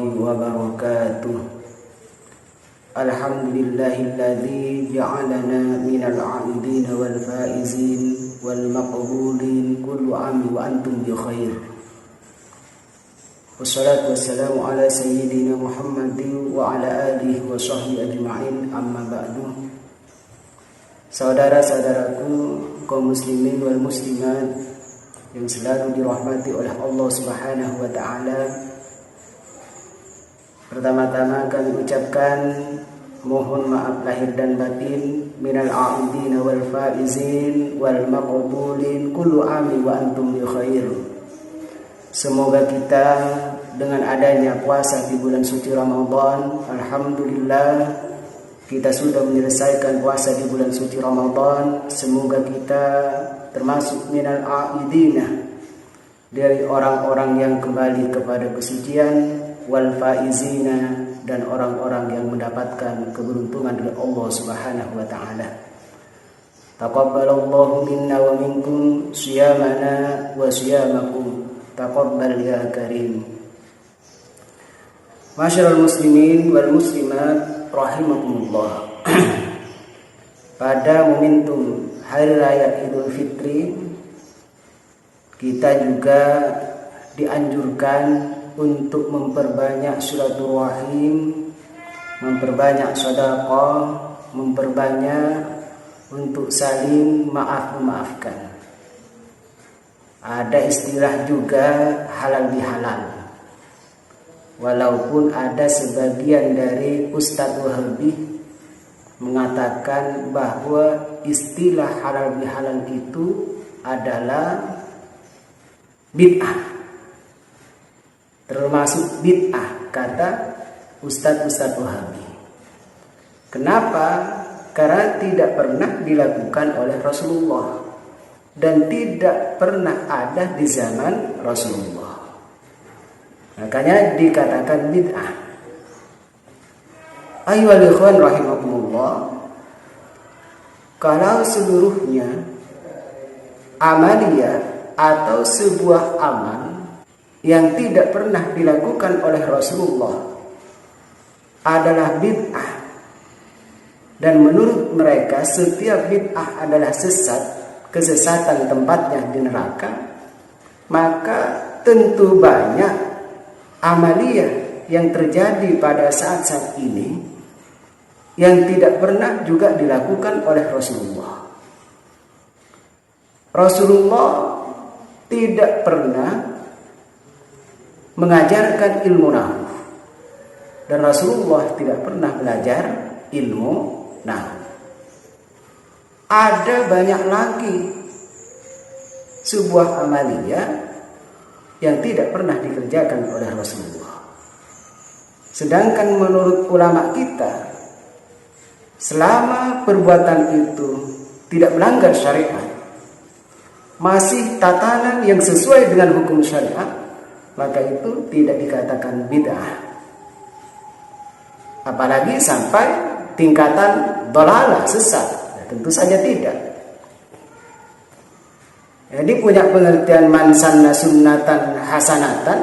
wabarakatuh. Alhamdulillahilladzi ja'alana minal 'abidin wal faizin wal maqbulin kullu 'am wa antum bi khair. Wassalatu wassalamu ala sayyidina Muhammadin wa ala alihi wa sahbihi ajma'in, amma ba'du. Saudara-saudaraku kaum muslimin wal muslimat yang selalu dirahmati oleh Allah Subhanahu wa taala. Pertama-tama kami ucapkan mohon maaf lahir dan batin minal a'idin wal faizin wal maqbulin kullu 'am wa antum bi khair. Semoga kita dengan adanya puasa di bulan suci Ramadan, alhamdulillah kita sudah menyelesaikan puasa di bulan suci Ramadan. Semoga kita termasuk minal a'idina, dari orang-orang yang kembali kepada kesucian, wal faizina, dan orang-orang yang mendapatkan keberuntungan dari Allah Subhanahu wa taala. Taqabbalallahu minna wa minkum shiyamana wa shiyamakum. Taqabbal ya karim. Masyarul muslimin wal muslimat rahimakumullah. Pada momentum Hari Raya Idul Fitri, kita juga dianjurkan untuk memperbanyak silaturahim, memperbanyak sedekah, memperbanyak untuk saling maaf-memaafkan. Ada istilah juga halal bihalal. Walaupun ada sebagian dari Ustadz Wahabi mengatakan bahwa istilah halal bihalal itu adalah bid'ah, termasuk bid'ah, kata Ustadz Wahabi. Kenapa? Karena tidak pernah dilakukan oleh Rasulullah dan tidak pernah ada di zaman Rasulullah. Makanya dikatakan bid'ah. Ayyuhal ikhwan rahimakumullah, kalau seluruhnya amalia atau sebuah amal yang tidak pernah dilakukan oleh Rasulullah adalah bid'ah, dan menurut mereka setiap bid'ah adalah sesat, kesesatan tempatnya di neraka, maka tentu banyak amalia yang terjadi pada saat-saat ini yang tidak pernah juga dilakukan oleh Rasulullah. Rasulullah tidak pernah mengajarkan ilmu nahwu, dan Rasulullah tidak pernah belajar ilmu nahwu. Ada banyak lagi sebuah amalia yang tidak pernah dikerjakan oleh Rasulullah. Sedangkan menurut ulama kita, selama perbuatan itu tidak melanggar syariat, masih tatanan yang sesuai dengan hukum syariat, maka itu tidak dikatakan bid'ah. Apalagi sampai tingkatan dhalalah, sesat, tentu saja tidak. Jadi punya pengertian man sanna sunnatan hasanatan,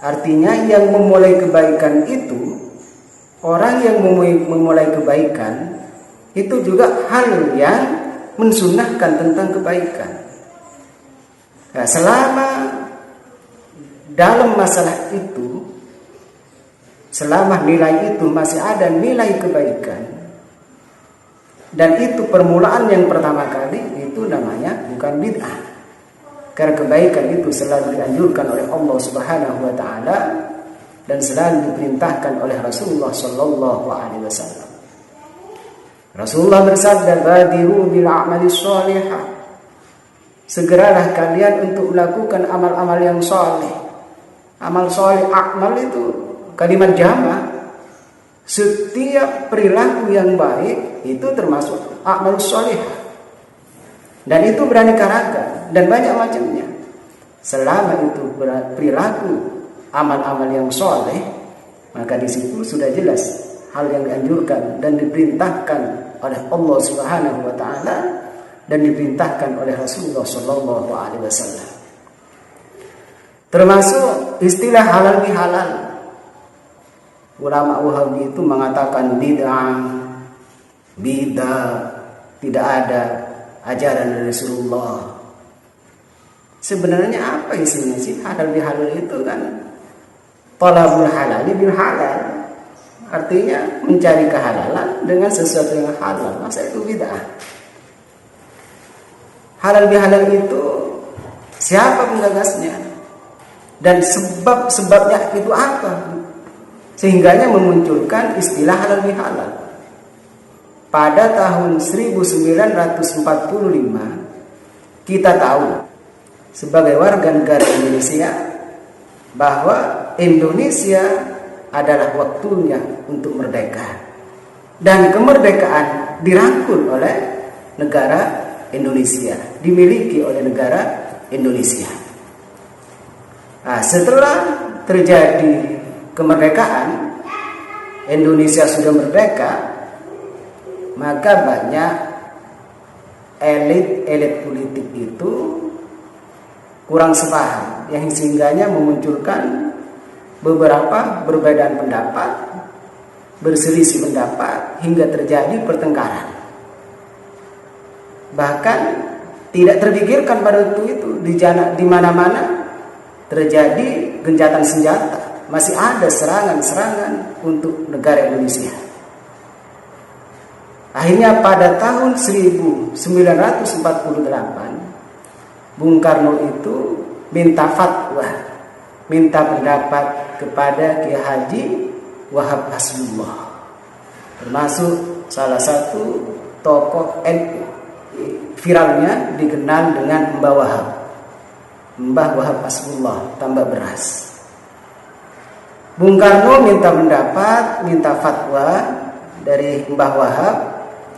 artinya yang memulai kebaikan itu, orang yang memulai kebaikan itu juga hal yang mensunnahkan tentang kebaikan. Nah, selama dalam masalah itu, selama nilai itu masih ada nilai kebaikan, dan itu permulaan yang pertama kali, itu namanya bukan bid'ah. Karena kebaikan itu selalu dianjurkan oleh Allah Subhanahu wa taala dan selalu diperintahkan oleh Rasulullah sallallahu alaihi wasallam. Rasulullah bersabda, "Badiru bil a'mali shalihah." Segeralah kalian untuk melakukan amal-amal yang saleh. Amal saleh, amal itu kalimat jamak. Setiap perilaku yang baik itu termasuk amal shalihah. Dan itu beraneka ragam dan banyak macamnya. Selama itu perilaku amal-amal yang soleh, maka di situ sudah jelas hal yang dianjurkan dan diperintahkan oleh Allah Subhanahu wa taala dan diperintahkan oleh Rasulullah sallallahu alaihi wasallam. Termasuk istilah halal bihalal. ulama Wahabi itu mengatakan bid'ah, tidak ada ajaran dari Rasulullah. Sebenarnya apa isinya sih? Halal bihalal itu kan talabul halal bil halal. Artinya mencari kehalalan dengan sesuatu yang halal. Masa itu bid'ah? Halal bihalal itu siapa penggagasnya? Dan sebabnya itu apa? Sehingganya memunculkan istilah halal bihalal. Pada tahun 1945 kita tahu sebagai warga negara Indonesia bahwa Indonesia adalah waktunya untuk merdeka, dan kemerdekaan dirangkul oleh negara Indonesia, dimiliki oleh negara Indonesia. Nah, setelah terjadi kemerdekaan, Indonesia sudah merdeka, maka banyak elit politik itu kurang sepaham, yang sehingganya memunculkan beberapa perbedaan pendapat, berselisih pendapat, hingga terjadi pertengkaran. Bahkan tidak terpikirkan pada waktu itu di mana-mana terjadi gencatan senjata, masih ada serangan-serangan untuk negara Indonesia. Akhirnya pada tahun 1948 Bung Karno itu minta fatwa, minta pendapat kepada Kiai Haji Wahab Hasbullah, termasuk salah satu tokoh NU. Viralnya dikenal dengan Mbah Wahab, Mbah Wahab Hasbullah tambak beras. Bung Karno minta pendapat, minta fatwa dari Mbah Wahab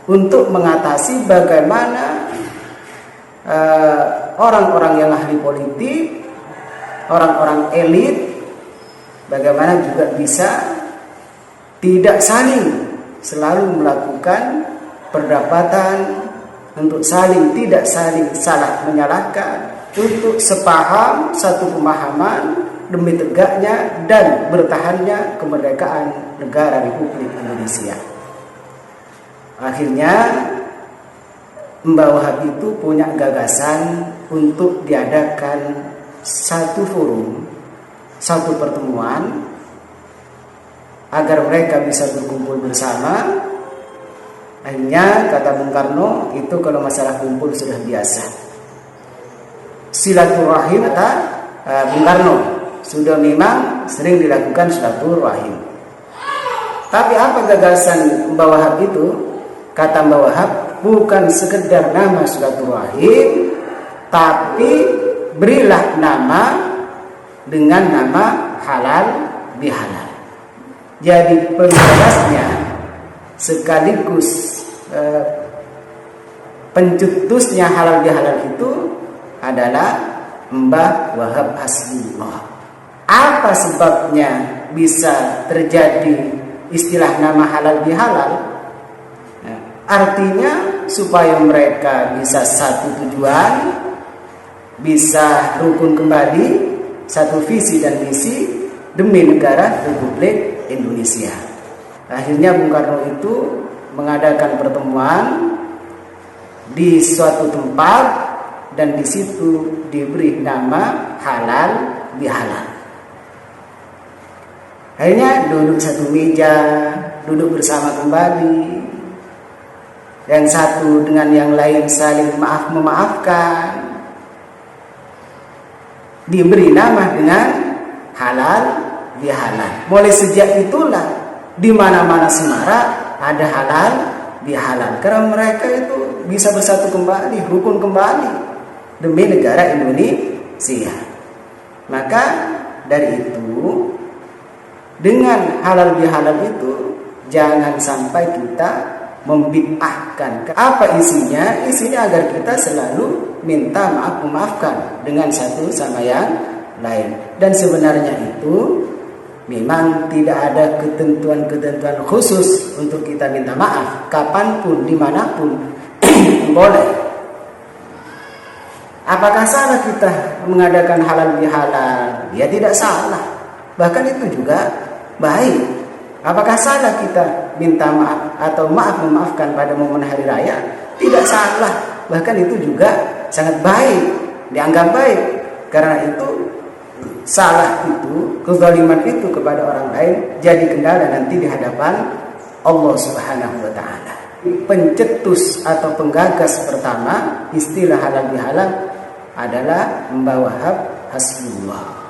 untuk mengatasi bagaimana orang-orang yang ahli politik, orang-orang elit, bagaimana juga bisa tidak saling selalu melakukan perdebatan, untuk saling tidak saling salah menyalahkan, untuk sepaham, satu pemahaman demi tegaknya dan bertahannya kemerdekaan negara Republik Indonesia. Akhirnya Mbah Wahab itu punya gagasan untuk diadakan satu forum, satu pertemuan, agar mereka bisa berkumpul bersama. Hanya kata Bung Karno, itu kalau masalah kumpul sudah biasa. Silaturahim kata Bung Karno, sudah memang sering dilakukan silaturahim. Tapi apa gagasan Mbah Wahab itu? Kata Mbah Wahab, bukan sekedar nama silaturahim, tapi berilah nama dengan nama halal bihalal. Jadi penggagasnya sekaligus pencetusnya halal bihalal itu adalah Mbah Wahab Hasbullah. Apa sebabnya bisa terjadi istilah nama halal bihalal? Artinya supaya mereka bisa satu tujuan, bisa rukun kembali, satu visi dan misi demi negara Republik Indonesia. Akhirnya Bung Karno itu mengadakan pertemuan di suatu tempat, dan di situ diberi nama halal bihalal. Akhirnya duduk satu meja, duduk bersama kembali. Yang satu dengan yang lain saling memaafkan. Diberi nama dengan halal bihalal. Mulai sejak itulah di mana-mana Semarang ada halal bihalal, karena mereka itu bisa bersatu kembali, rukun kembali demi negara Indonesia. Maka dari itu, dengan halal bihalal itu jangan sampai kita membid'ahkan. Apa isinya? Isinya agar kita selalu minta maaf, memaafkan dengan satu sama yang lain. Dan sebenarnya itu memang tidak ada ketentuan-ketentuan khusus untuk kita minta maaf. Kapanpun, dimanapun boleh. Apakah salah kita mengadakan halal bihalal? Ya tidak salah. Bahkan itu juga baik. Apakah salah kita minta maaf atau memaafkan pada momen hari raya? Tidak salah, bahkan itu juga sangat baik, dianggap baik. Karena itu salah itu, kezaliman itu kepada orang lain jadi kendala nanti di hadapan Allah Subhanahu wa taala. Pencetus atau penggagas pertama istilah halal bihalal adalah membawa hasbullah.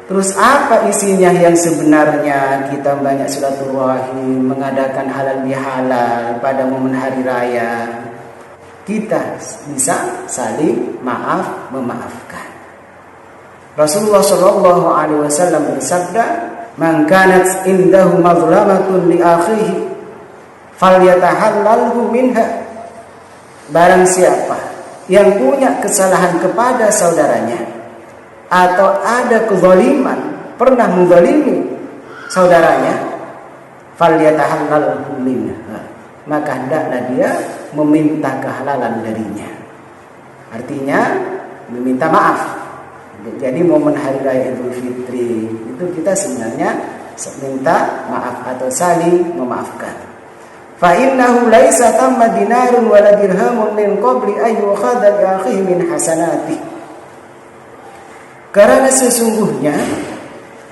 Terus apa isinya yang sebenarnya? Kita banyak silaturahim, mengadakan halal bihalal pada momen hari raya. Kita bisa saling memaafkan. Rasulullah Shallallahu Alaihi Wasallam bersabda, "Man kanat indahu mazlamatun li akhihi, falyatahallalhu minha." Barang siapa yang punya kesalahan kepada saudaranya, atau ada kezaliman, pernah menzalimi saudaranya, falyatahallalhu minha, maka hendaklah dia meminta kehalalan darinya. Artinya meminta maaf. Jadi momen hari raya Idul Fitri itu kita sebenarnya minta maaf atau saling memaafkan. Fa innahu laisa tamma dinarun wala dirhamun min qabli ay yukhadha li akhihi min hasanatihi. Karena sesungguhnya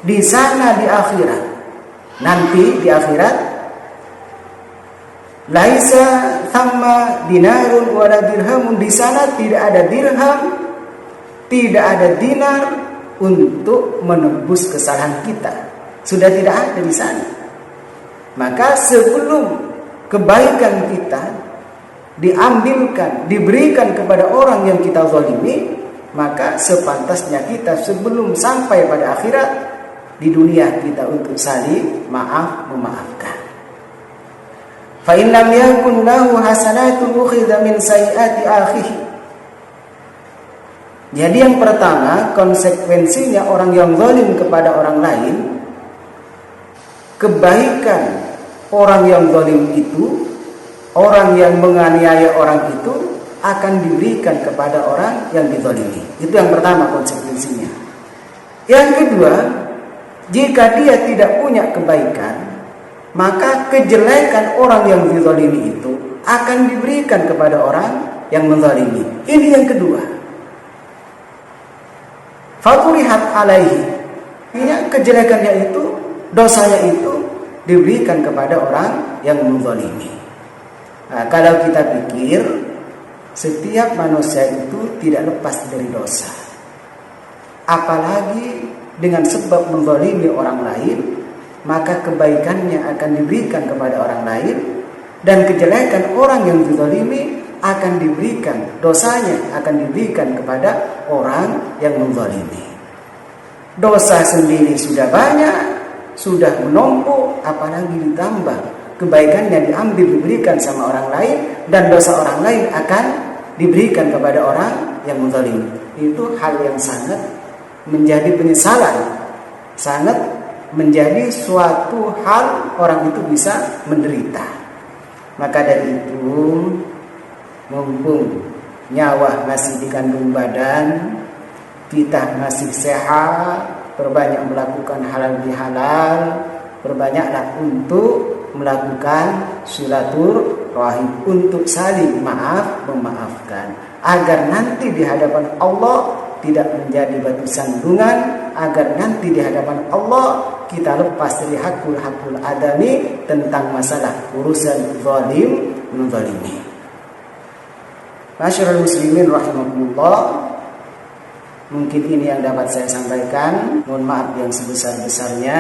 di sana di akhirat, nanti di akhirat, laisa thamma dinarun wala dirhamun, di sana tidak ada dirham, tidak ada dinar untuk menebus kesalahan kita. Sudah tidak ada di sana. Maka sebelum kebaikan kita diambilkan, diberikan kepada orang yang kita zalimi, maka sepantasnya kita sebelum sampai pada akhirat di dunia kita untuk saling memaafkan. Fa in lam yakun lahu hasanatun ukhidha min sayyiati akhihi. Jadi yang pertama, konsekuensinya orang yang zalim kepada orang lain, kebaikan orang yang zalim itu, orang yang menganiaya orang itu akan diberikan kepada orang yang dizalimi. Itu yang pertama konsekuensinya. Yang kedua, jika dia tidak punya kebaikan, maka kejelekan orang yang dizalimi itu akan diberikan kepada orang yang menzalimi. Ini yang kedua. Faturihat alaihi. Ini kejelekannya itu, dosanya itu diberikan kepada orang yang menzalimi. Nah, kalau kita pikir, setiap manusia itu tidak lepas dari dosa. Apalagi dengan sebab menzalimi orang lain, maka kebaikannya akan diberikan kepada orang lain, dan kejelekan orang yang dizalimi akan diberikan, dosanya akan diberikan kepada orang yang menzalimi. Dosa sendiri sudah banyak, sudah menumpuk, apalagi ditambah kebaikannya diambil diberikan sama orang lain, dan dosa orang lain akan diberikan kepada orang yang menzalimi. Itu hal yang sangat menjadi penyesalan, sangat menjadi suatu hal orang itu bisa menderita. Maka dari itu, mumpung nyawa masih dikandung badan, kita masih sehat, perbanyak melakukan halal bihalal, perbanyaklah untuk melakukan silaturahim, untuk saling memaafkan, agar nanti di hadapan Allah tidak menjadi batu sandungan, agar nanti di hadapan Allah kita lepas dari hakul adami tentang masalah urusan zalim menzalimi. Masyarul muslimin rahimakumullah, mungkin ini yang dapat saya sampaikan. Mohon maaf yang sebesar-besarnya.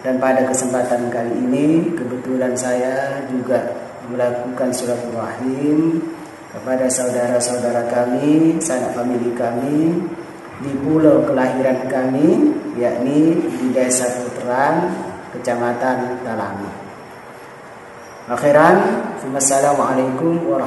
Dan pada kesempatan kali ini kebetulan saya juga melakukan silaturahim kepada saudara-saudara kami, sanak famili kami di pulau kelahiran kami, yakni di Desa Puteran, Kecamatan Talangu. Akhiran, wassalamualaikum warahmatullahi wabarakatuh.